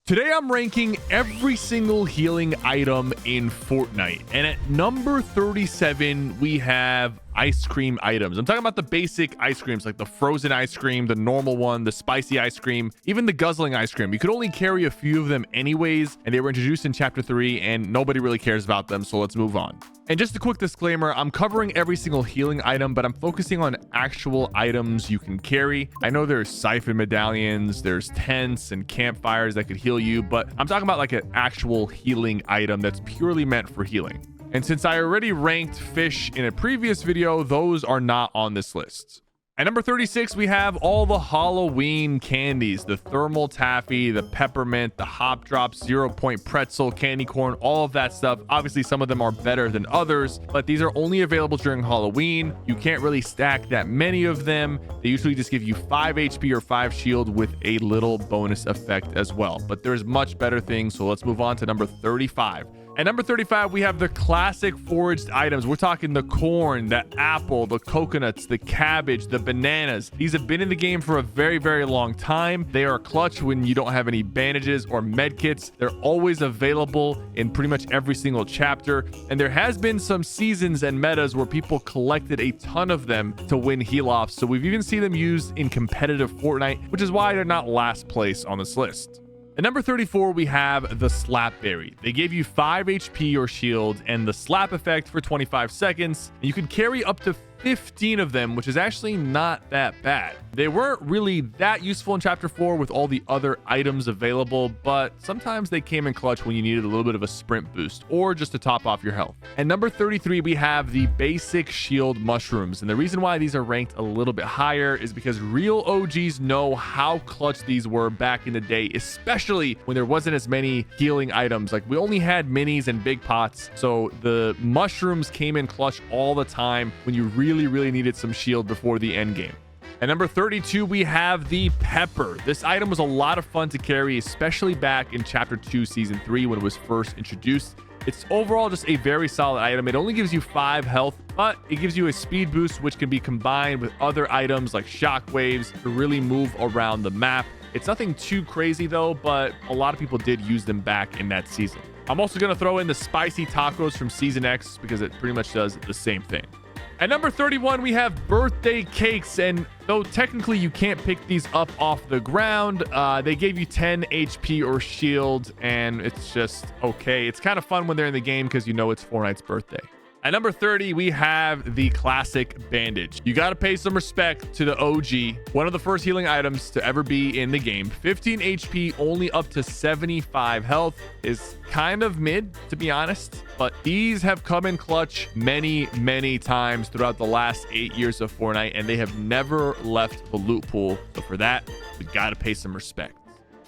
Today I'm ranking every single healing item in Fortnite, and at number 37 we have ice cream items. I'm talking about the basic ice creams like the frozen ice cream, the normal one, the spicy ice cream, even the guzzling ice cream. You could only carry a few of them anyways, and they were introduced in chapter 3 and nobody really cares about them, so let's move on. And just a quick disclaimer, I'm covering every single healing item, but I'm focusing on actual items you can carry. I know there's siphon medallions, there's tents and campfires that could heal you, but I'm talking about like an actual healing item that's purely meant for healing. And since I already ranked fish in a previous video, those are not on this list. At number 36, we have all the Halloween candies, the thermal taffy, the peppermint, the hop drops, 0-point pretzel, candy corn, all of that stuff. Obviously, some of them are better than others, but these are only available during Halloween. You can't really stack that many of them. They usually just give you 5 HP or 5 shield with a little bonus effect as well. But there's much better things, so let's move on to number 35. At number 35, we have the classic foraged items. We're talking the corn, the apple, the coconuts, the cabbage, the bananas. These have been in the game for a very, very long time. They are clutch when you don't have any bandages or med kits. They're always available in pretty much every single chapter. And there has been some seasons and metas where people collected a ton of them to win heal-offs. So we've even seen them used in competitive Fortnite, which is why they're not last place on this list. At number 34, we have the slap berry. They gave you 5 HP or shield and the slap effect for 25 seconds. And you can carry up to 15 of them, which is actually not that bad. They weren't really that useful in chapter 4 with all the other items available, but sometimes they came in clutch when you needed a little bit of a sprint boost or just to top off your health. At number 33, we have the basic shield mushrooms. And the reason why these are ranked a little bit higher is because real OGs know how clutch these were back in the day, especially when there wasn't as many healing items. Like we only had minis and big pots. So the mushrooms came in clutch all the time when you really needed some shield before the end game. At number 32, we have the pepper. This item was a lot of fun to carry, especially back in chapter 2 season 3 when it was first introduced. It's overall just a very solid item. It only gives you 5 health, but it gives you a speed boost which can be combined with other items like shockwaves to really move around the map. It's nothing too crazy though, but a lot of people did use them back in that season. I'm also going to throw in the spicy tacos from season X because it pretty much does the same thing. At number 31, we have birthday cakes, and though technically you can't pick these up off the ground, they gave you 10 HP or shield, and it's just okay. It's kind of fun when they're in the game because you know it's Fortnite's birthday. At number 30, we have the classic bandage. You got to pay some respect to the OG, one of the first healing items to ever be in the game. 15 HP, only up to 75 health is kind of mid, to be honest, but these have come in clutch many times throughout the last 8 years of Fortnite, and they have never left the loot pool. So for that, we got to pay some respect.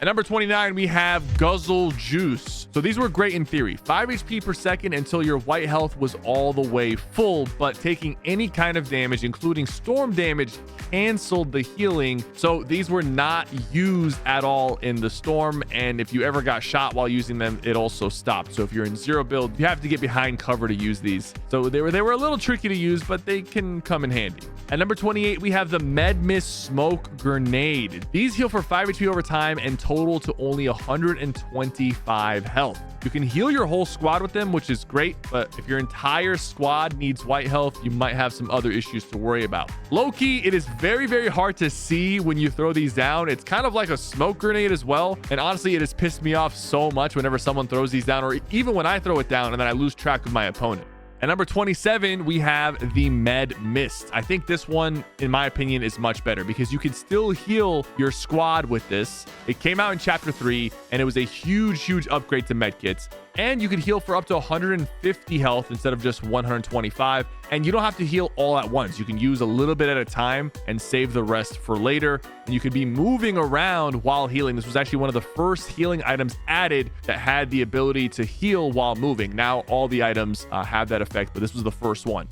At number 29, we have Guzzle Juice. So these were great in theory. 5 HP per second until your white health was all the way full, but taking any kind of damage, including storm damage, canceled the healing. So these were not used at all in the storm, and if you ever got shot while using them, it also stopped. So if you're in zero build, you have to get behind cover to use these. So they were a little tricky to use, but they can come in handy. At number 28, we have the Med Mist Smoke Grenade. These heal for 5 HP over time and total to only 125 health. You can heal your whole squad with them, which is great, but if your entire squad needs white health, you might have some other issues to worry about. Low-key, it is very hard to see when you throw these down. It's kind of like a smoke grenade as well, and honestly, it has pissed me off so much whenever someone throws these down, or even when I throw it down and then I lose track of my opponent. At number 27, we have the Med Mist. I think this one, in my opinion, is much better because you can still heal your squad with this. It came out in chapter 3, and it was a huge upgrade to medkits. And you can heal for up to 150 health instead of just 125. And you don't have to heal all at once. You can use a little bit at a time and save the rest for later. And you could be moving around while healing. This was actually one of the first healing items added that had the ability to heal while moving. Now all the items have that effect, but this was the first one.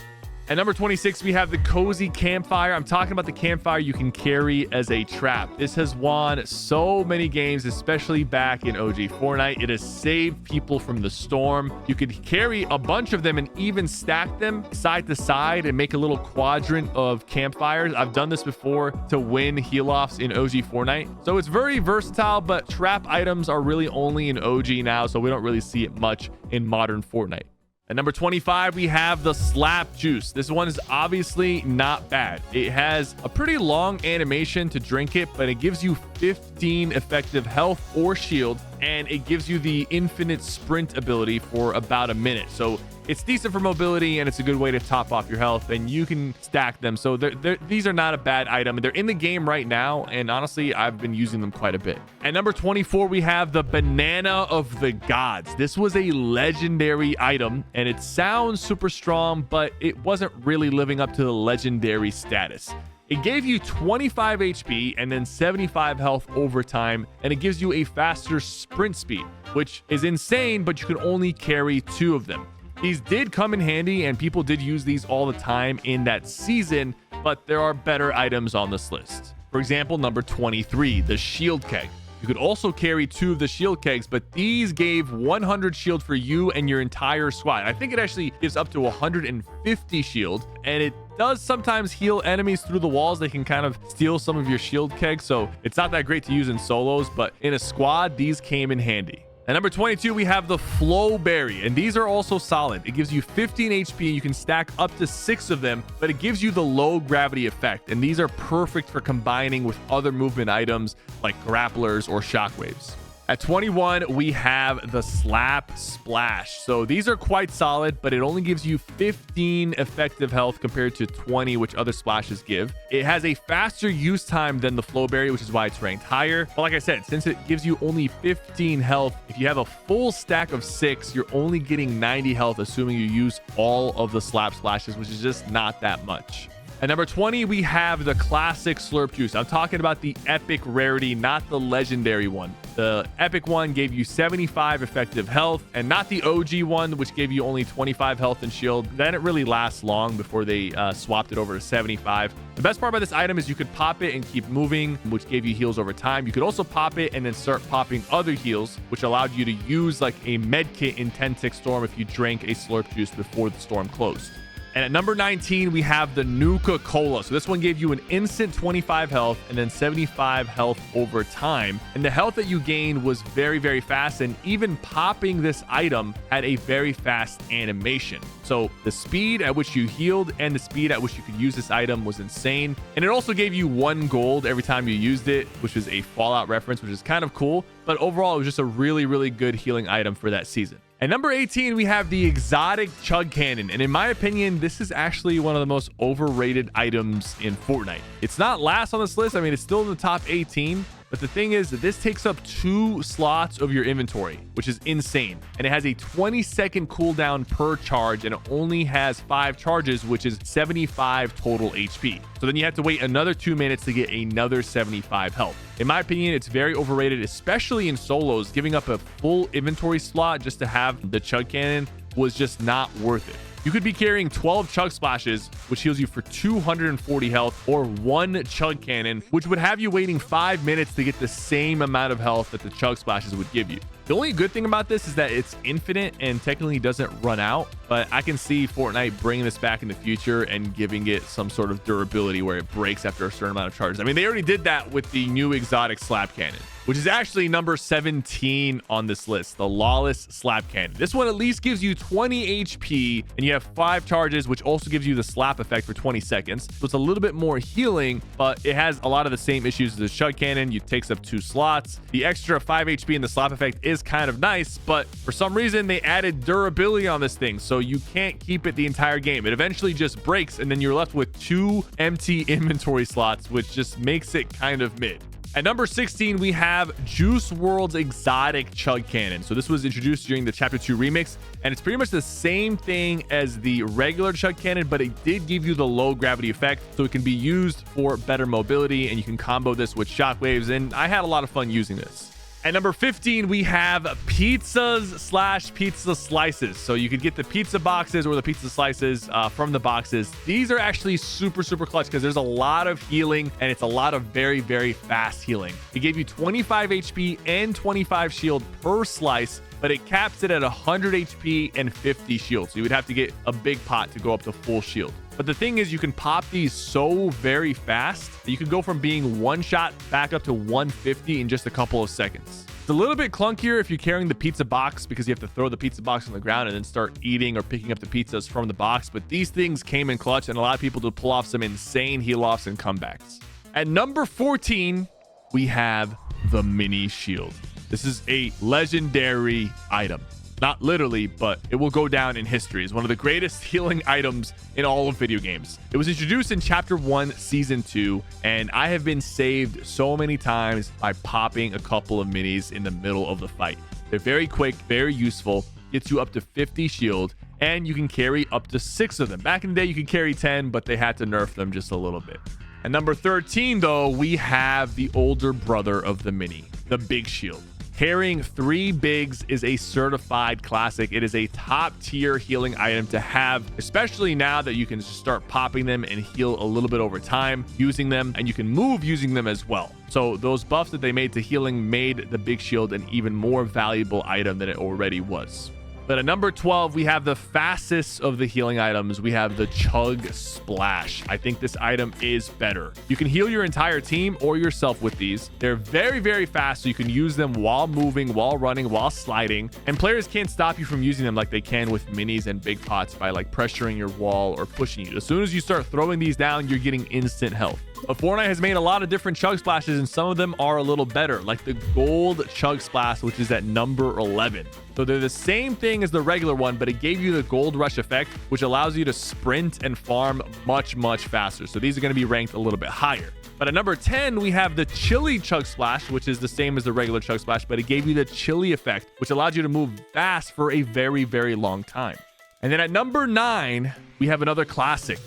At number 26, we have the cozy campfire. I'm talking about the campfire you can carry as a trap. This has won so many games, especially back in OG Fortnite. It has saved people from the storm. You could carry a bunch of them and even stack them side to side and make a little quadrant of campfires. I've done this before to win heal-offs in OG Fortnite. So it's very versatile, but trap items are really only in OG now, so we don't really see it much in modern Fortnite. At number 25, we have the slap juice. This one is obviously not bad. It has a pretty long animation to drink it, but it gives you 15 effective health or shield, and it gives you the infinite sprint ability for about a minute. So it's decent for mobility, and it's a good way to top off your health, and you can stack them. So these are not a bad item. They're in the game right now, and honestly, I've been using them quite a bit. At number 24, we have the banana of the gods. This was a legendary item, and it sounds super strong, but it wasn't really living up to the legendary status. It gave you 25 HP and then 75 health over time, and it gives you a faster sprint speed, which is insane, but you can only carry 2 of them. These did come in handy, and people did use these all the time in that season, but there are better items on this list. For example, number 23, the shield keg. You could also carry 2 of the shield kegs, but these gave 100 shield for you and your entire squad. I think it actually gives up to 150 shield, and it does sometimes heal enemies through the walls. They can kind of steal some of your shield kegs, so it's not that great to use in solos, but in a squad, these came in handy. At number 22, we have the flow berry, and these are also solid. It gives you 15 HP, and you can stack up to 6 of them, but it gives you the low gravity effect, and these are perfect for combining with other movement items like grapplers or shockwaves. At 21, we have the slap splash. So these are quite solid, but it only gives you 15 effective health compared to 20, which other splashes give. It has a faster use time than the flowberry, which is why it's ranked higher. But like I said, since it gives you only 15 health, if you have a full stack of 6, you're only getting 90 health, assuming you use all of the slap splashes, which is just not that much. At number 20, we have the classic slurp juice. I'm talking about the epic rarity, not the legendary one. The epic one gave you 75 effective health, and not the OG one, which gave you only 25 health and shield. That didn't really last long before they swapped it over to 75. The best part about this item is you could pop it and keep moving, which gave you heals over time. You could also pop it and then start popping other heals, which allowed you to use like a med kit in 10-tick storm if you drank a slurp juice before the storm closed. And at number 19, we have the Nuka-Cola. So this one gave you an instant 25 health and then 75 health over time. And the health that you gained was very, very fast. And even popping this item had a very fast animation. So the speed at which you healed and the speed at which you could use this item was insane. And it also gave you 1 gold every time you used it, which was a Fallout reference, which is kind of cool. But overall, it was just a really, really good healing item for that season. At number 18, we have the exotic Chug cannon. And in my opinion, this is actually one of the most overrated items in Fortnite. It's not last on this list. I mean, it's still in the top 18. But the thing is that this takes up 2 slots of your inventory, which is insane. And it has a 20-second cooldown per charge, and it only has 5 charges, which is 75 total HP. So then you have to wait another 2 minutes to get another 75 health. In my opinion, it's very overrated, especially in solos. Giving up a full inventory slot just to have the Chug cannon was just not worth it. You could be carrying 12 Chug Splashes, which heals you for 240 health, or 1 Chug Cannon, which would have you waiting 5 minutes to get the same amount of health that the Chug Splashes would give you. The only good thing about this is that it's infinite and technically doesn't run out, but I can see Fortnite bringing this back in the future and giving it some sort of durability where it breaks after a certain amount of charges. I mean, they already did that with the new exotic Slap Cannon, which is actually number 17 on this list, the Lawless Slap Cannon. This one at least gives you 20 HP, and you have 5 charges, which also gives you the slap effect for 20 seconds. So it's a little bit more healing, but it has a lot of the same issues as the Chug Cannon. It takes up 2 slots. The extra 5 HP in the slap effect is kind of nice, but for some reason they added durability on this thing, so you can't keep it the entire game. It eventually just breaks, and then you're left with 2 empty inventory slots, which just makes it kind of mid. At number 16, we have Juice WRLD's exotic Chug Cannon. So this was introduced during the Chapter 2 remix, and it's pretty much the same thing as the regular Chug Cannon, but it did give you the low gravity effect, so it can be used for better mobility, and you can combo this with shockwaves, and I had a lot of fun using this. At number 15, we have pizzas slash pizza slices. So you could get the pizza boxes or the pizza slices from the boxes. These are actually super, super clutch because there's a lot of healing and it's a lot of very, very fast healing. It gave you 25 HP and 25 shield per slice, but it caps it at 100 HP and 50 shield. So you would have to get a big pot to go up to full shield. But the thing is, you can pop these so very fast that you can go from being one shot back up to 150 in just a couple of seconds. It's a little bit clunkier if you're carrying the pizza box because you have to throw the pizza box on the ground and then start eating or picking up the pizzas from the box. But these things came in clutch and a lot of people to pull off some insane heal offs and comebacks. At number 14, we have the mini shield. This is a legendary item. Not literally, but it will go down in history as one of the greatest healing items in all of video games. It was introduced in Chapter 1, Season 2, and I have been saved so many times by popping a couple of minis in the middle of the fight. They're very quick, very useful, gets you up to 50 shield, and you can carry up to 6 of them. Back in the day, you could carry 10, but they had to nerf them just a little bit. At number 13, though, we have the older brother of the mini, the big shield. Carrying 3 bigs is a certified classic. It is a top tier healing item to have, especially now that you can just start popping them and heal a little bit over time using them, and you can move using them as well. So those buffs that they made to healing made the big shield an even more valuable item than it already was. But at number 12, we have the fastest of the healing items. We have the Chug Splash. I think this item is better. You can heal your entire team or yourself with these. They're very, very fast, so you can use them while moving, while running, while sliding. And players can't stop you from using them like they can with minis and big pots by like pressuring your wall or pushing you. As soon as you start throwing these down, you're getting instant health. Fortnite has made a lot of different Chug Splashes, and some of them are a little better, like the gold Chug Splash, which is at number 11. So they're the same thing as the regular one, but it gave you the gold rush effect, which allows you to sprint and farm much, much faster. So these are going to be ranked a little bit higher. But at number 10, we have the chili Chug Splash, which is the same as the regular Chug Splash, but it gave you the chili effect, which allowed you to move fast for a very, very long time. And then at number 9, we have another classic,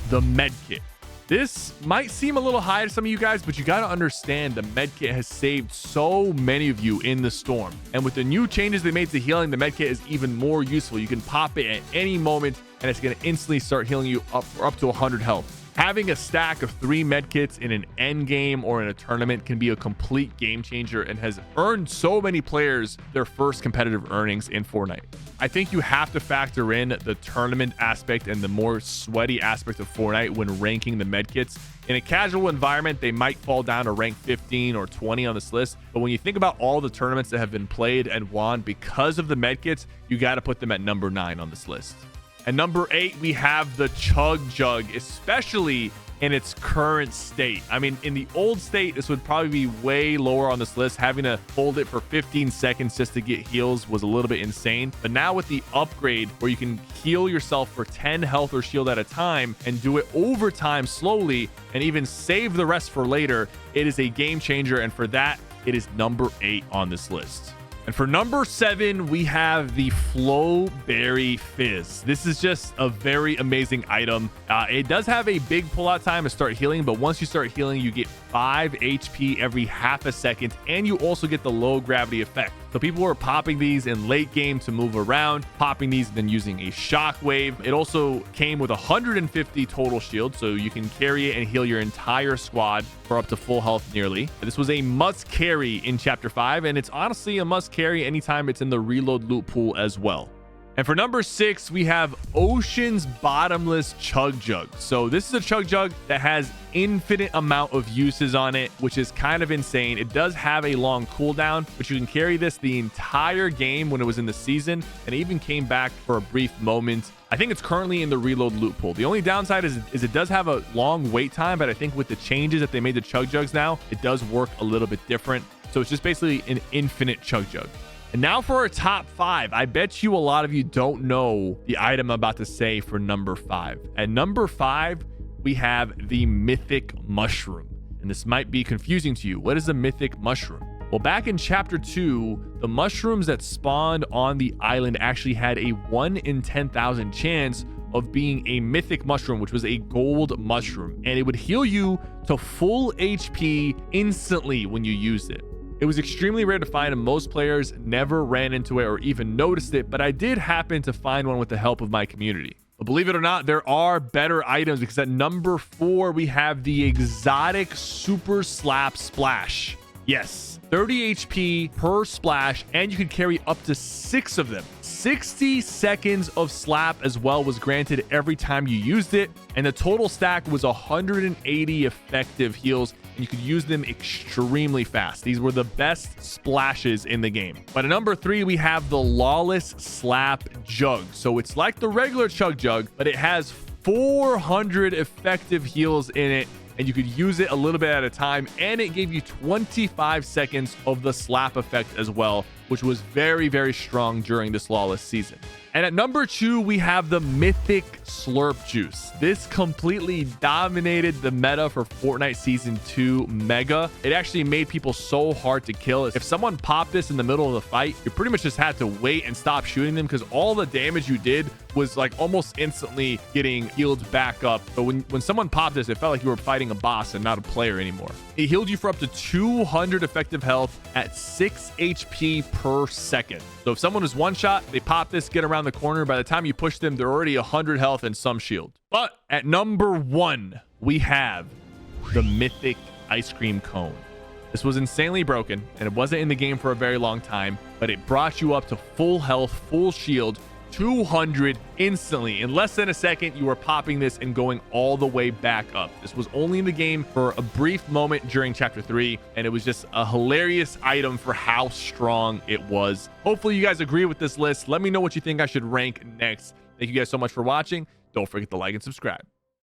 the med kit. This might seem a little high to some of you guys, but you got to understand the medkit has saved so many of you in the storm. And with the new changes they made to healing, the medkit is even more useful. You can pop it at any moment and it's going to instantly start healing you up to 100 health. Having a stack of 3 medkits in an end game or in a tournament can be a complete game changer and has earned so many players their first competitive earnings in Fortnite. I think you have to factor in the tournament aspect and the more sweaty aspect of Fortnite when ranking the medkits. In a casual environment, they might fall down to rank 15 or 20 on this list. But when you think about all the tournaments that have been played and won because of the medkits, you got to put them at number 9 on this list. At number 8, we have the Chug Jug, especially in its current state. I mean, in the old state, this would probably be way lower on this list. Having to hold it for 15 seconds just to get heals was a little bit insane. But now with the upgrade where you can heal yourself for 10 health or shield at a time and do it over time slowly and even save the rest for later, it is a game changer. And for that, it is number 8 on this list. And for number 7, we have the Flowberry Fizz. This is just a very amazing item. It does have a big pullout time to start healing, but once you start healing, you get 5 HP every half a second, and you also get the low gravity effect. So people were popping these in late game to move around, popping these and then using a shockwave. It also came with 150 total shield, so you can carry it and heal your entire squad for up to full health nearly. This was a must carry in Chapter 5, and it's honestly a must carry anytime it's in the reload loot pool as well. And for number 6, we have Ocean's Bottomless Chug Jug. So this is a Chug Jug that has infinite amount of uses on it, which is kind of insane. It does have a long cooldown, but you can carry this the entire game when it was in the season, and it even came back for a brief moment. I think it's currently in the reload loot pool. The only downside is it does have a long wait time, but I think with the changes that they made to Chug Jugs now, it does work a little bit different. So it's just basically an infinite Chug Jug. And now for our top 5. I bet you a lot of you don't know the item I'm about to say for number 5. At number 5, we have the Mythic Mushroom. And this might be confusing to you. What is a Mythic Mushroom? Well, back in Chapter 2, the mushrooms that spawned on the island actually had a 1 in 10,000 chance of being a mythic mushroom, which was a gold mushroom. And it would heal you to full HP instantly when you used it. It was extremely rare to find, and most players never ran into it or even noticed it, but I did happen to find one with the help of my community. But believe it or not, there are better items, because at number 4, we have the exotic Super Slap Splash. Yes, 30 HP per splash, and you could carry up to 6 of them. 60 seconds of slap as well was granted every time you used it, and the total stack was 180 effective heals, and you could use them extremely fast. These were the best splashes in the game. But at number 3, we have the Lawless Slap Jug. So it's like the regular Chug Jug, but it has 400 effective heals in it, and you could use it a little bit at a time, and it gave you 25 seconds of the slap effect as well, which was very, very strong during this Lawless season. And at number 2, we have the Mythic Slurp Juice. This completely dominated the meta for Fortnite Season 2 Mega. It actually made people so hard to kill. If someone popped this in the middle of the fight, you pretty much just had to wait and stop shooting them, because all the damage you did was like almost instantly getting healed back up. But when someone popped this, it felt like you were fighting a boss and not a player anymore. It healed you for up to 200 effective health at 6 HP per second. So if someone was one shot, they pop this, get around the corner. By the time you push them, they're already 100 health and some shield. But at number 1, we have the Mythic Ice Cream Cone. This was insanely broken, and it wasn't in the game for a very long time, but it brought you up to full health, full shield, 200 instantly. In less than a second, you were popping this and going all the way back up. This was only in the game for a brief moment during chapter 3, and it was just a hilarious item for how strong it was. Hopefully you guys agree with this list. Let me know what you think I should rank next. Thank you guys so much for watching. Don't forget to like and subscribe.